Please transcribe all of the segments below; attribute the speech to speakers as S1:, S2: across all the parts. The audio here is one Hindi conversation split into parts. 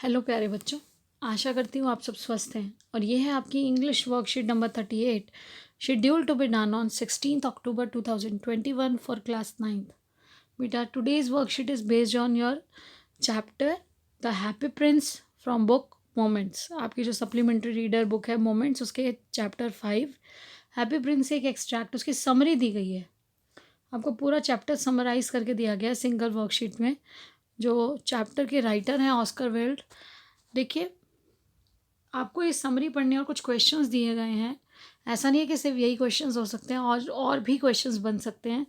S1: हेलो प्यारे बच्चों। आशा करती हूँ आप सब स्वस्थ हैं और ये है आपकी English worksheet number 38 schedule to be done on 16 October 2021 for class 9th। बेटा today's worksheet is based on your chapter the Happy Prince from book Moments. आपकी जो सप्लीमेंट्री रीडर बुक है मोमेंट्स, उसके चैप्टर 5 हैप्पी प्रिंस से एक एक्सट्रैक्ट, उसकी समरी दी गई है। आपको पूरा चैप्टर समराइज करके दिया गया है सिंगल वर्कशीट में। जो चैप्टर के राइटर हैं ऑस्कर वाइल्ड। देखिए, आपको ये समरी पढ़नी और कुछ क्वेश्चंस दिए गए हैं। ऐसा नहीं है कि सिर्फ यही क्वेश्चंस हो सकते हैं, और भी क्वेश्चंस बन सकते हैं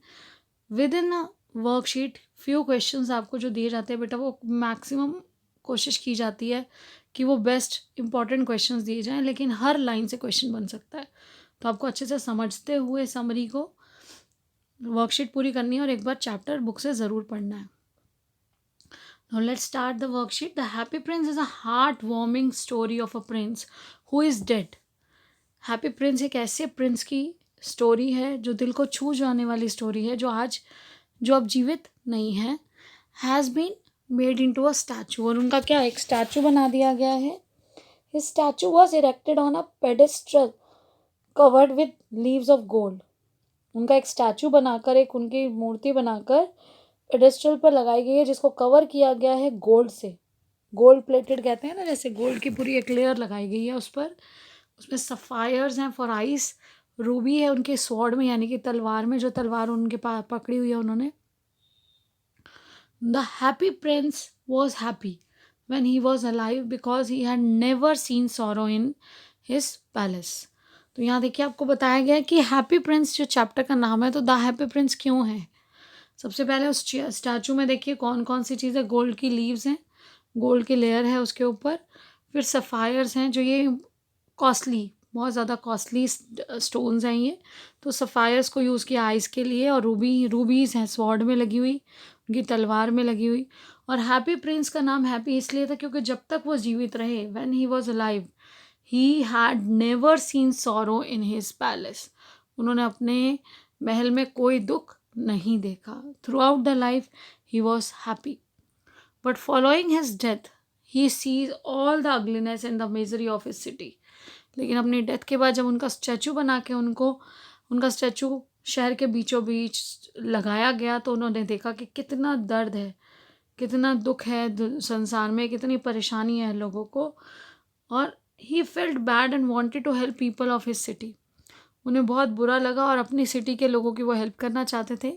S1: with in worksheet. Few questions आपको जो दिए जाते हैं बेटा, वो मैक्सिमम कोशिश की जाती है कि वो बेस्ट इंपॉर्टेंट क्वेश्चंस दिए जाएं, लेकिन हर लाइन से क्वेश्चन बन सकता है। तो आपको अच्छे से समझते हुए समरी को वर्कशीट पूरी करनी है और एक बार चैप्टर बुक से ज़रूर पढ़ना है। Now let's start the worksheet. The Happy Prince is a heart-warming story of a prince who is dead. Happy Prince एक ऐसे प्रिंस की स्टोरी है जो दिल को छू जाने वाली स्टोरी है, जो अब जीवित नहीं है। Has been made into a statue, और उनका क्या एक स्टैचू बना दिया गया है। His statue was erected on a pedestal covered with leaves of gold. उनका एक स्टैचू बनाकर, एक उनकी मूर्ति बनाकर पेडेस्ट्रल पर लगाई गई है, जिसको कवर किया गया है गोल्ड से। गोल्ड प्लेटेड कहते हैं ना, जैसे गोल्ड की पूरी एक लेयर लगाई गई है उस पर। उसमें सफ़ायर्स हैं फॉर आइस, रूबी है उनके स्वॉर्ड में, यानी कि तलवार में, जो तलवार उनके पास पकड़ी हुई है उन्होंने। The Happy Prince was happy when he was alive because he had never seen sorrow in his palace। तो यहाँ देखिए, आपको बताया गया है कि हैप्पी प्रिंस जो चैप्टर का नाम है, तो द हैप्पी प्रिंस क्यों है। सबसे पहले उस स्टैचू में देखिए कौन कौन सी चीज़ें, गोल्ड की लीव्स हैं, गोल्ड की लेयर है उसके ऊपर। फिर सफ़ायर्स हैं, जो ये कॉस्टली, बहुत ज़्यादा कॉस्टली स्टोन्स हैं ये। तो सफ़ायर्स को यूज़ किया आइस के लिए, और रूबीज़ हैं स्वॉर्ड में लगी हुई, उनकी तलवार में लगी हुई। और हैप्पी प्रिंस का नाम हैप्पी इसलिए था क्योंकि जब तक वो जीवित रहे, when he was alive, he had never seen sorrow in his palace. उन्होंने अपने महल में कोई दुख नहीं देखा। Through out the life he was happy, but following his death he sees all the ugliness and the misery of his city. लेकिन अपनी डेथ के बाद जब उनका स्टैचू बना के उनका स्टैचू शहर के बीचों बीच लगाया गया, तो उन्होंने देखा कि कितना दर्द है, कितना दुख है संसार में, कितनी परेशानी है लोगों को। और he felt bad and wanted to help people of his city. उन्हें बहुत बुरा लगा और अपनी सिटी के लोगों की वो हेल्प करना चाहते थे।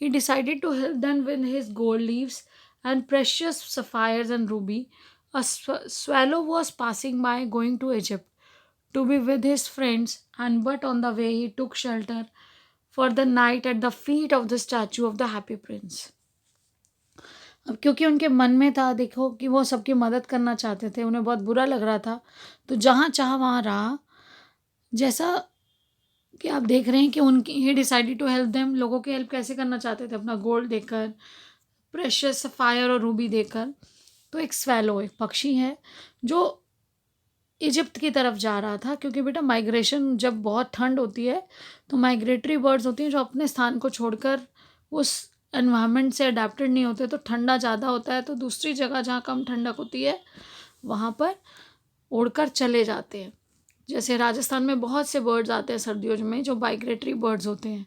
S1: He decided to help them with his gold leaves and precious sapphires and ruby. A swallow was passing by going to Egypt to be with his friends, and but on the way he took shelter for the night at the feet of the statue of the happy prince। अब क्योंकि उनके मन में था, देखो, कि वो सबकी मदद करना चाहते थे, उन्हें बहुत बुरा लग रहा था, तो जहाँ चाह वहाँ रहा। जैसा कि आप देख रहे हैं कि उनकी he decided to help them, लोगों की हेल्प कैसे करना चाहते थे, अपना गोल्ड देकर, प्रेशियस सफ़ायर और रूबी देकर। तो एक स्वैलो, एक पक्षी है जो इजिप्ट की तरफ जा रहा था, क्योंकि बेटा माइग्रेशन, जब बहुत ठंड होती है तो माइग्रेटरी बर्ड्स होती हैं जो अपने स्थान को छोड़कर उस एनवायरनमेंट से अडेप्टेड नहीं होते, तो ठंडा ज़्यादा होता है तो दूसरी जगह जहाँ कम ठंडक होती है वहाँ पर उड़कर चले जाते हैं। जैसे राजस्थान में बहुत से बर्ड्स आते हैं सर्दियों में, जो माइग्रेटरी बर्ड्स होते हैं।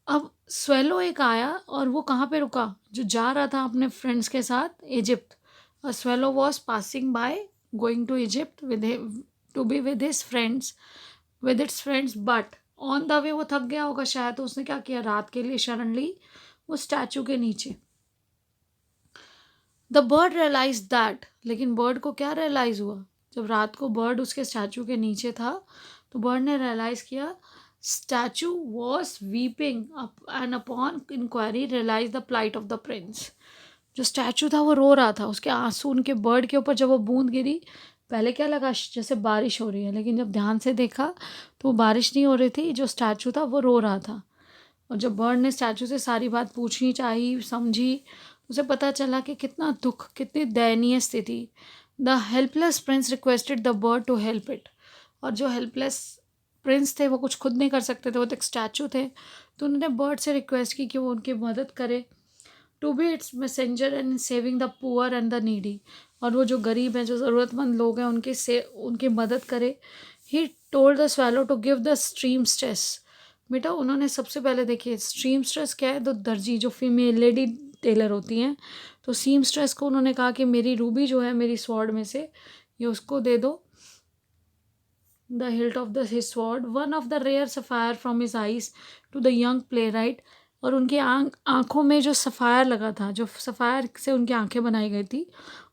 S1: अब स्वेलो एक आया और वो कहाँ पे रुका, जो जा रहा था अपने फ्रेंड्स के साथ Egypt. A swallow was passing by going to Egypt to be with his friends, with its friends, but on the way वो थक गया होगा शायद, तो उसने क्या किया, रात के लिए शरण ली उस स्टैचू के नीचे। द बर्ड रियलाइज दैट, लेकिन बर्ड को क्या रियलाइज़ हुआ, जब रात को बर्ड उसके स्टैचू के नीचे था तो बर्ड ने रियलाइज़ किया statue was weeping and upon inquiry realise the plight of the prince. जो स्टैचू था वो रो रहा था, उसके आंसू उनके बर्ड के ऊपर जब वो बूंद गिरी, पहले क्या लगा जैसे बारिश हो रही है, लेकिन जब ध्यान से देखा तो वो बारिश नहीं हो रही थी, जो स्टैचू था वो रो रहा था। और जब बर्ड ने स्टैचू से सारी बात पूछनी चाहिए, समझी, उसे पता चला कि कितना दुख, कितनी दयनीय स्थिति। The helpless prince requested the bird to help it. और जो हेल्पलेस प्रिंस थे वो कुछ खुद नहीं कर सकते थे, वो तो एक स्टैचू थे, तो उन्होंने बर्ड से रिक्वेस्ट की कि वो उनकी मदद करे। To be its messenger and saving the poor and the needy, और वो जो गरीब हैं, जो ज़रूरतमंद लोग हैं, उनकी मदद करे। He told the swallow to give the stream stress. बेटा उन्होंने सबसे पहले, देखिए स्ट्रीम स्ट्रेस क्या है, तो दर्जी जो फीमेल लेडी टेलर होती हैं, तो सीम स्ट्रेस को उन्होंने कहा कि मेरी रूबी जो है मेरी स्वॉर्ड में से, ये उसको दे दो, the hilt of the his sword, one of the rare sapphire from his eyes to the young playwright. और उनकी आँखों में जो सफ़ायर लगा था, जो सफ़ायर से उनकी आंखें बनाई गई थी,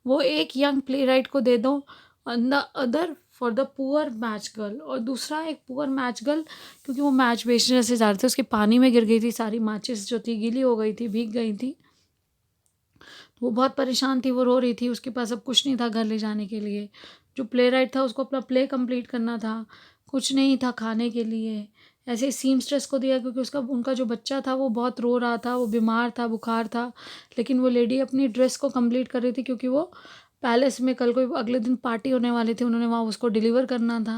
S1: वो एक यंग प्ले राइट को दे दो। The other for the poor match girl, और दूसरा एक पुअर मैच गर्ल, क्योंकि वो मैच बेचने से जा रहे थे, उसके पानी में गिर गई थी, सारी मैचेस जो थी गीली हो गई थी, भीग गई थी, वो बहुत परेशान थी, वो रो रही थी, उसके पास अब कुछ नहीं था घर ले जाने के लिए। जो प्ले राइट था उसको अपना प्ले कंप्लीट करना था, कुछ नहीं था खाने के लिए। ऐसे ही सीमस्ट्रेस को दिया, क्योंकि उनका जो बच्चा था वो बहुत रो रहा था, वो बीमार था, बुखार था, लेकिन वो लेडी अपनी ड्रेस को कंप्लीट कर रही थी, क्योंकि वो पैलेस में कल को अगले दिन पार्टी होने वाली थी, उन्होंने वहाँ उसको डिलीवर करना था।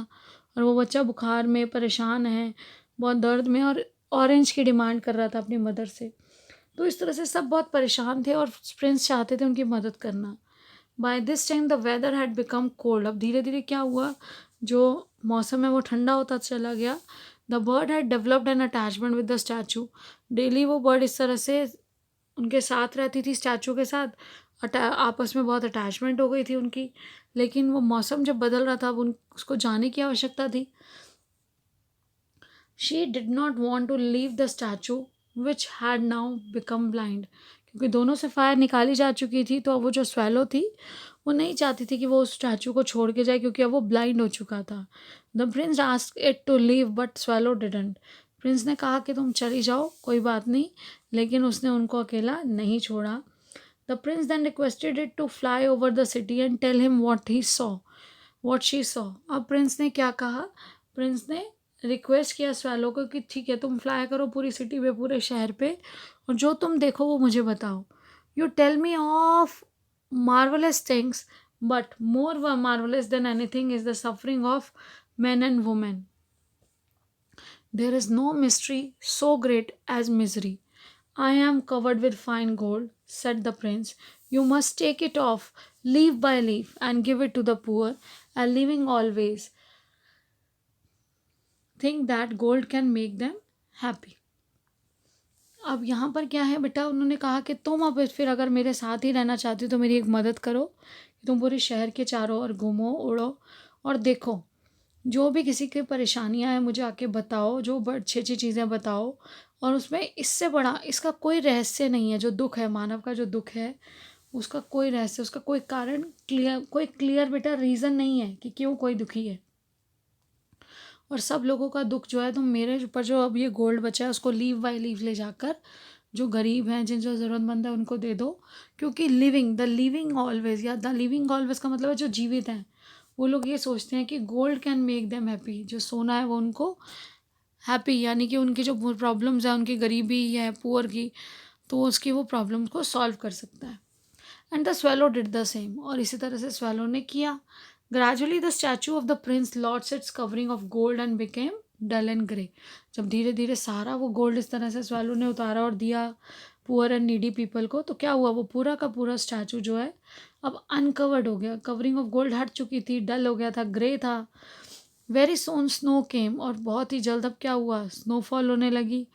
S1: और वो बच्चा बुखार में परेशान है, बहुत दर्द में, और ऑरेंज की डिमांड कर रहा था अपनी मदर से। तो इस तरह से सब बहुत परेशान थे और प्रिंस चाहते थे उनकी मदद करना। By this time the weather had become cold. अब धीरे धीरे क्या हुआ, जो मौसम है वो ठंडा होता चला गया। The bird had developed N attachment with the statue. Daily वो बर्ड इस तरह से उनके साथ रहती थी, स्टैचू के साथ, आपस में बहुत अटैचमेंट हो गई थी उनकी। लेकिन वो मौसम जब बदल रहा था, अब उसको जाने की आवश्यकता थी। She did not want to leave the statue which had now become blind. क्योंकि दोनों से फायर निकाली जा चुकी थी, तो अब वो जो स्वेलो थी वो नहीं चाहती थी कि वो उस स्टैचू को छोड़ के जाए, क्योंकि अब वो ब्लाइंड हो चुका था। The prince asked it to leave but swallow didn't. Prince ने कहा कि तुम चली जाओ, कोई बात नहीं, लेकिन उसने उनको अकेला नहीं छोड़ा। The prince then requested it to fly over the city and tell him what she saw. अब प्रिंस ने क्या कहा, प्रिंस ने रिक्वेस्ट किया स्वैलो को कि ठीक है तुम फ्लाई करो पूरी सिटी पे, पूरे शहर पे, और जो तुम देखो वो मुझे बताओ। You tell me of marvellous things, but more marvellous than anything is the suffering of men and women. There is no mystery so great as misery. I am covered with fine gold, said the prince. You must take it off, leaf by leaf, and give it to the poor, and living always think that gold can make them happy. अब यहाँ पर क्या है बेटा, उन्होंने कहा कि तुम अब फिर अगर मेरे साथ ही रहना चाहती हो तो मेरी एक मदद करो, कि तुम पूरे शहर के चारों ओर घूमो, उड़ो, और देखो जो भी किसी की परेशानियाँ हैं मुझे आके बताओ, जो अच्छी अच्छी चीज़ें बताओ। और उसमें इससे बड़ा इसका कोई रहस्य नहीं है, जो दुख है मानव का, जो दुख है उसका कोई रहस्य, उसका कोई कारण कोई क्लियर बेटा रीज़न नहीं है कि क्यों कोई दुखी है। और सब लोगों का दुख जो है, तुम मेरे ऊपर जो अब ये गोल्ड बचा है उसको लीव बाई लीव ले जाकर जो गरीब हैं, जिन जो ज़रूरतमंद है उनको दे दो। क्योंकि द लिविंग ऑलवेज, या द लिविंग ऑलवेज का मतलब है जो जीवित हैं, वो लोग ये सोचते हैं कि gold can make them happy. जो सोना है वो उनको हैप्पी, यानी कि उनकी जो प्रॉब्लम्स है, उनकी गरीबी है पुअर की, तो उसकी वो प्रॉब्लम को सॉल्व कर सकता है। And the swallow did the same, और इसी तरह से स्वेलो ने किया। Gradually the statue of the prince lost its covering of gold and became dull and grey. जब धीरे धीरे सारा वो गोल्ड इस तरह से स्वेलो ने उतारा और दिया पुअर एंड नीडी पीपल को, तो क्या हुआ, वो पूरा का पूरा स्टैचू जो है अब अनकवर्ड हो गया। कवरिंग ऑफ गोल्ड हट चुकी थी, डल हो गया था, ग्रे था। वेरी सोन स्नो केम, और बहुत ही जल्द अब क्या हुआ, स्नोफॉल होने लगी।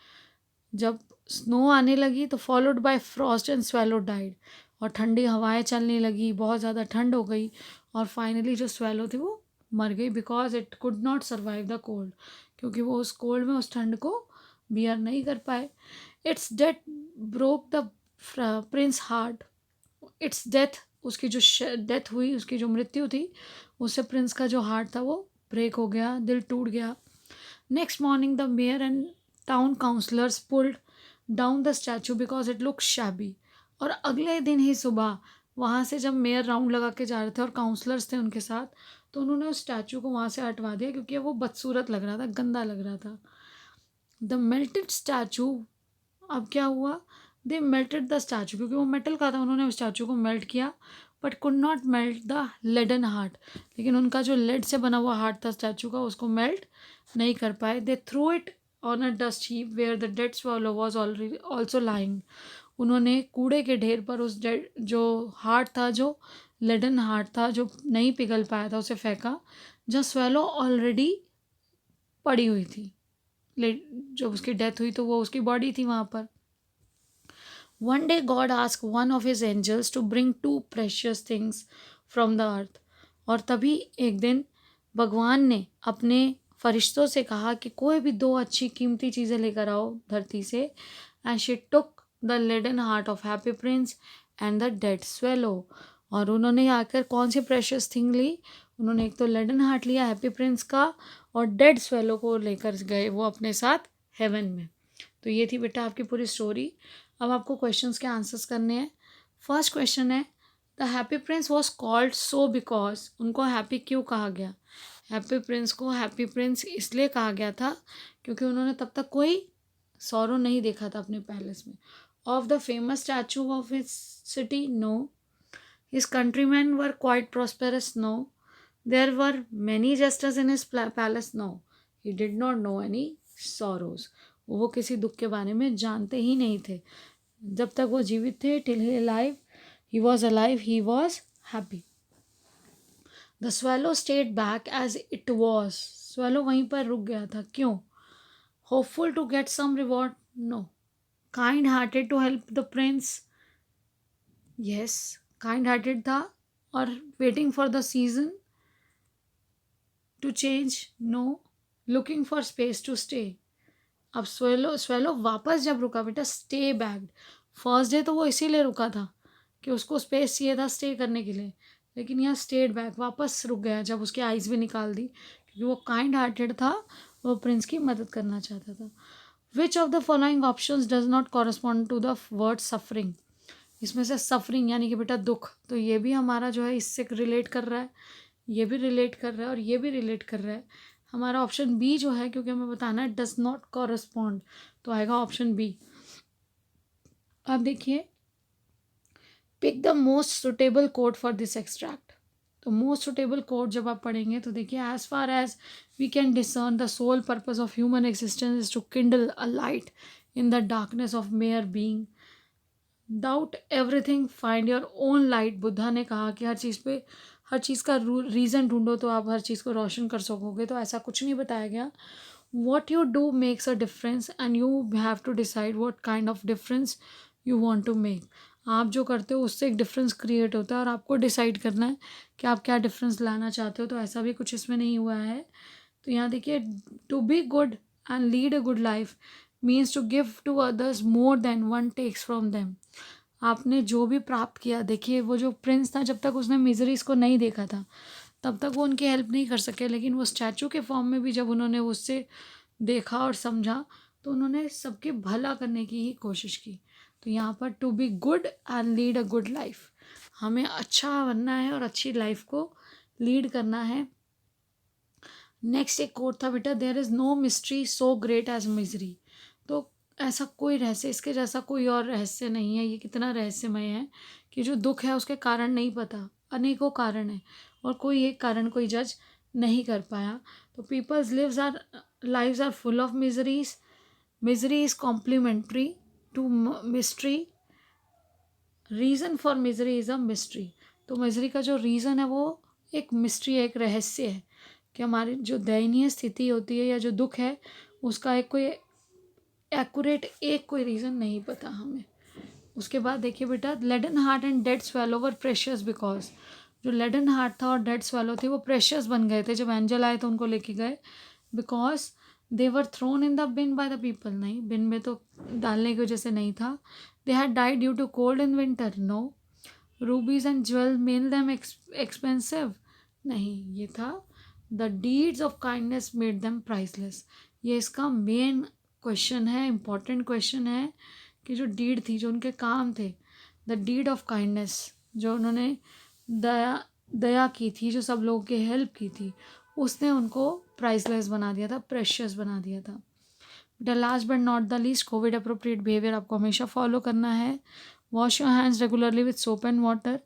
S1: जब स्नो आने लगी तो followed by Frost and swallow died, और ठंडी हवाएं चलने लगी, बहुत ज़्यादा ठंड हो गई, और फाइनली जो स्वेलो थी वो मर गई, because it could not survive the cold, क्योंकि वो उस कोल्ड में उस ठंड को बियर नहीं कर पाए। It's death broke the Prince heart. It's death, उसकी जो डेथ हुई, उसकी जो मृत्यु थी, उससे प्रिंस का जो हार्ट था वो ब्रेक हो गया, दिल टूट गया। Next morning the mayor and town councillors pulled down the statue because it look shabby. और अगले दिन ही सुबह वहाँ से जब मेयर राउंड लगा के जा रहे थे और काउंसलर्स थे उनके साथ, तो उन्होंने उस स्टैचू को वहाँ से हटवा दिया, क्योंकि वो बदसूरत लग रहा था, गंदा लग रहा था। द मेल्टेड स्टैचू, अब क्या हुआ, दे मेल्टेड द स्टैचू, क्योंकि वो मेटल का था, उन्होंने उस स्टैचू को मेल्ट किया, but could not melt the laden heart. लेकिन उनका जो लेड से बना हुआ हार्ट था स्टैचू का, उसको मेल्ट नहीं कर पाए। They threw it on a dust heap where the dead swallow was already also lying. उन्होंने कूड़े के ढेर पर उस जो हार्ट था, जो लेडन हार्ट था जो नहीं पिघल पाया था, उसे फेंका, जहाँ स्वेलो ऑलरेडी पड़ी हुई थी। जब उसकी डेथ हुई तो वो उसकी बॉडी थी वहाँ पर। One day God asked one of his angels to bring two precious things from the earth. और तभी एक दिन भगवान ने अपने फरिश्तों से कहा कि कोई भी दो अच्छी कीमती चीज़ें लेकर आओ धरती से। And she took the laden heart of happy prince and the dead swallow. और उन्होंने आकर कौन सी प्रेशियस थिंग ली? उन्होंने एक तो लेडन हार्ट लिया हैप्पी प्रिंस का, और डेड स्वेलो को लेकर गए वो अपने साथ हेवन में। तो ये थी बेटा आपकी पूरी स्टोरी। अब आपको क्वेश्चंस के आंसर्स करने हैं। फर्स्ट क्वेश्चन है, the Happy Prince was called so because, उनको हैप्पी क्यों कहा गया? हैप्पी प्रिंस को हैप्पी प्रिंस इसलिए कहा गया था क्योंकि उन्होंने तब तक कोई सॉरो नहीं देखा था अपने पैलेस में। Of the famous statue of his city, no. His countryman were quite prosperous, no. There were many jesters in his palace, no. He did not know any sorrows. वो किसी दुख के बारे में जानते ही नहीं थे। जब तक वो जीवित थे, till he was alive, he was happy. The swallow stayed back as it was, swallow वहीं पर रुक गया था, क्यों? Hopeful to get some reward, no. Kind hearted to help the prince, yes, kind hearted था। और waiting for the season to change, no. Looking for space to stay. अब स्वेलो वापस जब रुका बेटा, स्टे बैक्ड। फर्स्ट डे तो वो इसीलिए रुका था कि उसको स्पेस चाहिए था स्टे करने के लिए, लेकिन यहाँ स्टेड बैक, वापस रुक गया जब उसकी आइज़ भी निकाल दी, क्योंकि वो काइंड हार्टेड था, वो प्रिंस की मदद करना चाहता था। Which of the following options does not correspond to the word suffering? इसमें से सफरिंग यानी कि बेटा दुख, तो ये भी हमारा जो है इससे रिलेट कर रहा है, ये भी रिलेट कर रहा है और ये भी रिलेट कर रहा है। हमारा ऑप्शन बी जो है, क्योंकि हमें बताना है डज नॉट कॉरस्पॉन्ड, तो आएगा ऑप्शन बी। अब देखिए, pick the most suitable code for this extract. तो मोस्ट सुटेबल कोड जब आप पढ़ेंगे तो देखिए, as far as we can discern the sole purpose of human existence is to kindle a light in the darkness of mere being. Doubt everything, find your own light. Buddha ने कहा कि हर चीज़ का रीज़न ढूंढो तो आप हर चीज़ को रोशन कर सकोगे, तो ऐसा कुछ नहीं बताया गया। What you do makes a difference and you have to decide what kind of difference you want to make. आप जो करते हो उससे एक डिफरेंस क्रिएट होता है और आपको डिसाइड करना है कि आप क्या डिफरेंस लाना चाहते हो, तो ऐसा भी कुछ इसमें नहीं हुआ है। तो यहाँ देखिए, to be good and lead a good life means to give to others more than one takes from them. आपने जो भी प्राप्त किया, देखिए वो जो प्रिंस था, जब तक उसने मिजरीज को नहीं देखा था तब तक वो उनकी हेल्प नहीं कर सके, लेकिन वो स्टैचू के फॉर्म में भी जब उन्होंने उससे देखा और समझा तो उन्होंने सबके भला करने की ही कोशिश की। तो यहाँ पर to be good and lead a good life, हमें अच्छा बनना है और अच्छी लाइफ को लीड करना है। नेक्स्ट एक कोट था बेटा, there is no mystery so great as misery. तो ऐसा कोई रहस्य, इसके जैसा कोई और रहस्य नहीं है। ये कितना रहस्यमय है कि जो दुख है उसके कारण नहीं पता, अनेकों कारण है और कोई एक कारण कोई जज नहीं कर पाया। तो people's lives are full of miseries, misery is complementary to mystery, reason for misery is a mystery. तो मिजरी का जो रीज़न है वो एक मिस्ट्री है, एक रहस्य है कि हमारी जो दयनीय स्थिति होती है या जो दुख है उसका एक कोई एक्यूरेट एक कोई रीज़न नहीं पता हमें। उसके बाद देखिए बेटा, laden heart and dead swallow were precious because, जो लेडन हार्ट था और डेड स्वेलो थी वो प्रेशियस बन गए थे जब एंजल आए तो उनको लेके गए, because they were thrown in the bin by the people. नहीं, बिन में तो डालने की वजह से नहीं था। They had died due to cold in winter, no. Rubies and jewel made them expensive, नहीं, ये था the deeds of kindness made them priceless. ये इसका मेन क्वेश्चन है, इम्पॉर्टेंट क्वेश्चन है कि जो डीड थी, जो उनके काम थे, द डीड ऑफ काइंडनेस, जो उन्होंने दया दया की थी, जो सब लोगों की हेल्प की थी, उसने उनको प्राइसलेस बना दिया था, प्रेशियस बना दिया था। The last but not the least, Covid appropriate behaviour आपको हमेशा फॉलो करना है। Wash your hands regularly with soap and water,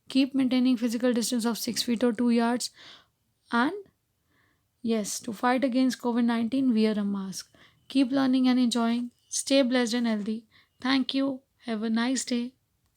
S1: keep maintaining physical distance of 6 feet or 2 yards, and yes, to fight against COVID-19, wear a mask. Keep learning and enjoying. Stay blessed and healthy. Thank you. Have a nice day.